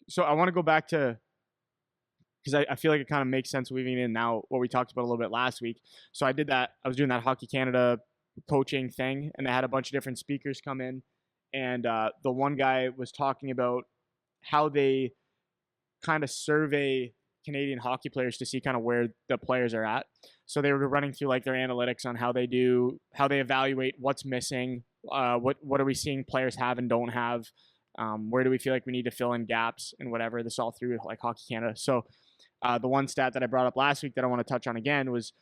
So I want to go back to, because I feel like it kind of makes sense weaving in now what we talked about a little bit last week. So I was doing that Hockey Canada coaching thing, and they had a bunch of different speakers come in, and the one guy was talking about how they kind of survey Canadian hockey players to see kind of where the players are at. So they were running through like their analytics on how they evaluate what's missing, what are we seeing players have and don't have, where do we feel like we need to fill in gaps and whatever. This all through like Hockey Canada. So the one stat that I brought up last week that I want to touch on again was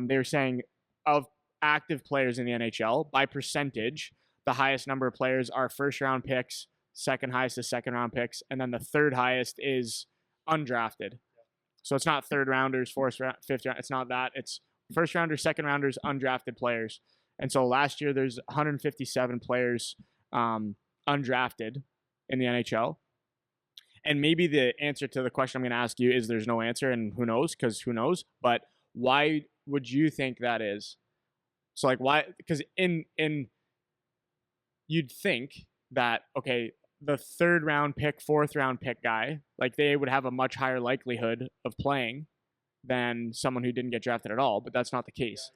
they were saying of active players in the NHL by percentage, the highest number of players are first round picks, second highest is second round picks, and then the third highest is undrafted. So it's not third rounders, fourth round, fifth round. It's not that. It's first rounders, second rounders, undrafted players. And so last year there's 157 players undrafted in the NHL. And maybe the answer to the question I'm going to ask you is there's no answer, and who knows? Because who knows? But why would you think that is? So like why? Because in you'd think that okay, the third round pick, fourth round pick guy, like they would have a much higher likelihood of playing than someone who didn't get drafted at all, but that's not the case.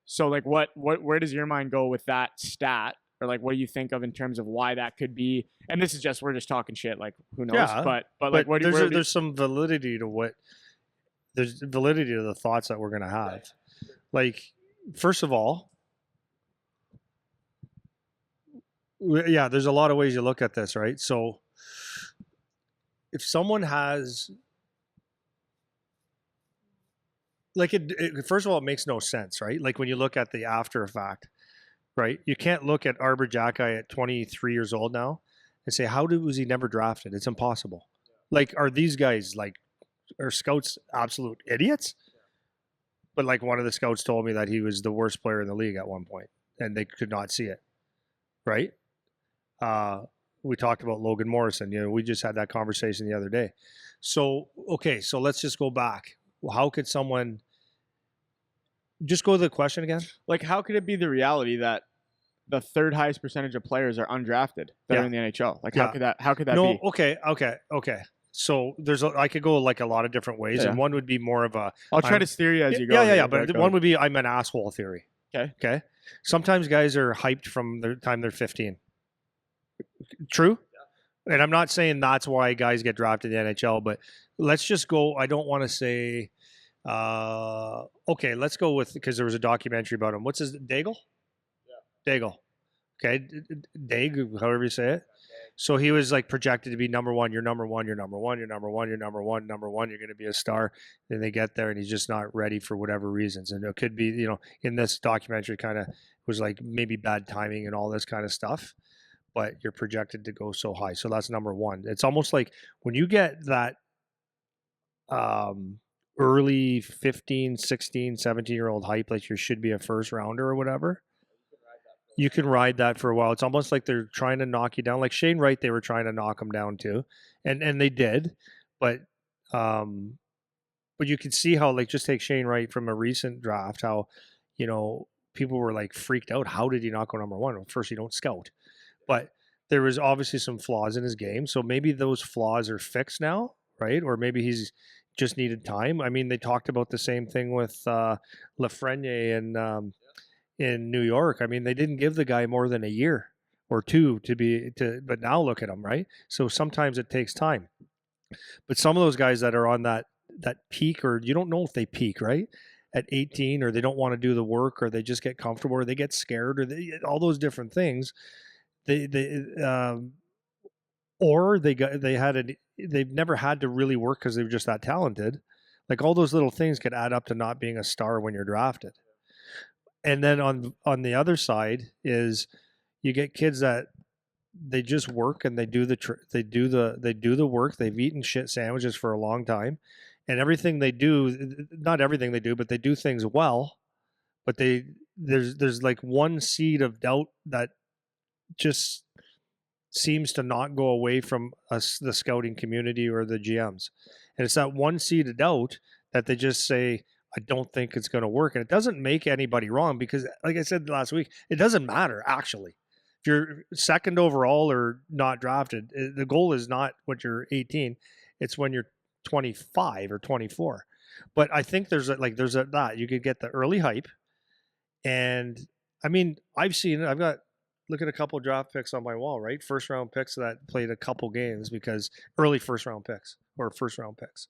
So like where does your mind go with that stat? Or like what do you think of in terms of why that could be? And this is just we're just talking shit, like who knows? Yeah, but like what do you there's some validity to what there's validity to the thoughts that we're gonna have. Like, first of all, yeah, there's a lot of ways you look at this, right? So if someone has like first of all, it makes no sense, right? Like when you look at the after effect, right? You can't look at Arbor Jacki at 23 years old now and say, was he never drafted? It's impossible. Like, are these guys are scouts absolute idiots? But like one of the scouts told me that he was the worst player in the league at one point and they could not see it, right? We talked about Logan Morrison. We just had that conversation the other day. So, okay, so let's just go back. How could someone just go to the question again? Like, how could it be the reality that the third highest percentage of players are undrafted that are in the NHL? Like, how could that be? Okay. So I could go like a lot of different ways, and one would be more of a. I'll try to steer you as you go. Yeah. But one would be I'm an asshole theory. Okay. Sometimes guys are hyped from the time they're 15. True? Yeah. And I'm not saying that's why guys get drafted in the NHL, but let's just go. I don't want to say, okay, let's go with, because there was a documentary about him. What's his, Daigle? Yeah. Daigle. Okay. Daig, however you say it. So he was like projected to be number one. You're number one. You're number one. You're number one. You're number one. Number one. You're going to be a star. Then they get there and he's just not ready for whatever reasons. And it could be, in this documentary kind of was like maybe bad timing and all this kind of stuff. But you're projected to go so high. So that's number one. It's almost like when you get that early 15, 16, 17-year-old hype, like you should be a first rounder or whatever, you can ride that for a while. It's almost like they're trying to knock you down. Like Shane Wright, they were trying to knock him down too. And they did. But you can see how, like, just take Shane Wright from a recent draft, how, people were like freaked out. How did he not go number one? Well, first, you don't scout. But there was obviously some flaws in his game. So maybe those flaws are fixed now, right? Or maybe he's just needed time. I mean, they talked about the same thing with Lafreniere in New York. I mean, they didn't give the guy more than a year or two but now look at him, right? So sometimes it takes time. But some of those guys that are on that peak, or you don't know if they peak, right? At 18, or they don't want to do the work, or they just get comfortable, or they get scared, or all those different things. They've never had to really work because they were just that talented. Like all those little things could add up to not being a star when you're drafted. And then on the other side is you get kids that they just work and they do the work. They've eaten shit sandwiches for a long time, and everything they do, not everything they do, but they do things well. But there's like one seed of doubt that just seems to not go away from us, the scouting community or the GMs. And it's that one seed of doubt that they just say, I don't think it's going to work. And it doesn't make anybody wrong because, like I said last week, it doesn't matter, actually. If you're second overall or not drafted, the goal is not when you're 18, it's when you're 25 or 24. But I think there's that you could get the early hype, and I mean, I've got look at a couple draft picks on my wall, right? First round picks that played a couple games because early first round picks or first round picks.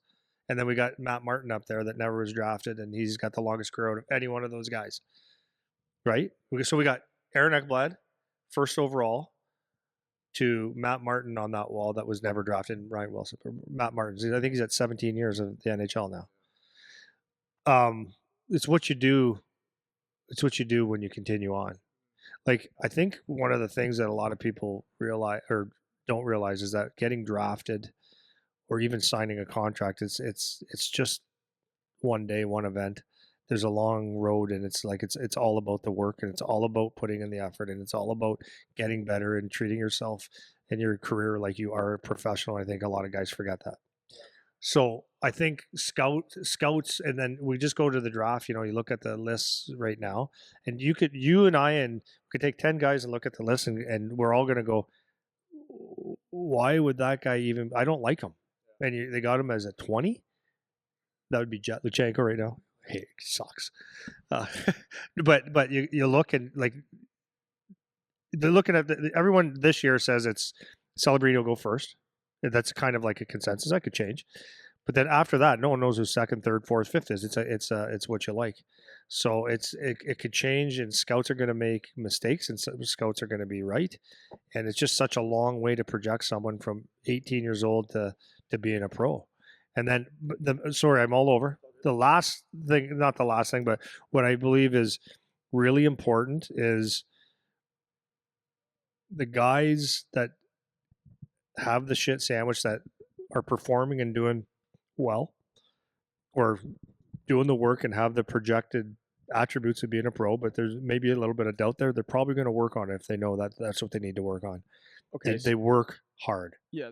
And then we got Matt Martin up there that never was drafted, and he's got the longest career out of any one of those guys, right? So we got Aaron Ekblad, first overall, to Matt Martin on that wall that was never drafted, and Ryan Wilson. Matt Martin, I think he's at 17 years of the NHL now. It's what you do. It's what you do when you continue on. Like, I think one of the things that a lot of people realize or don't realize is that getting drafted or even signing a contract, it's just one day, one event. There's a long road, and it's all about the work, and it's all about putting in the effort, and it's all about getting better and treating yourself in your career like you are a professional. I think a lot of guys forget that. So I think scouts, and then we just go to the draft. You look at the lists right now, and you and I could take 10 guys and look at the list, and we're all going to go, why would that guy even? I don't like him. And they got him as a 20. That would be Jet Luchenko right now. Hey, it sucks. But you look and like they're looking at everyone this year says it's Celebrini will go first. That's kind of like a consensus. That could change, but then after that, no one knows who second, third, fourth, fifth is. It's what you like. So it could change, and scouts are going to make mistakes, and some scouts are going to be right, and it's just such a long way to project someone from 18 years old to being a pro. And then sorry, I'm all over. The last thing, not the last thing, but what I believe is really important is the guys that have the shit sandwich that are performing and doing well or doing the work and have the projected attributes of being a pro, but there's maybe a little bit of doubt there. They're probably going to work on it if they know that that's what they need to work on. Okay. They work hard. Yeah.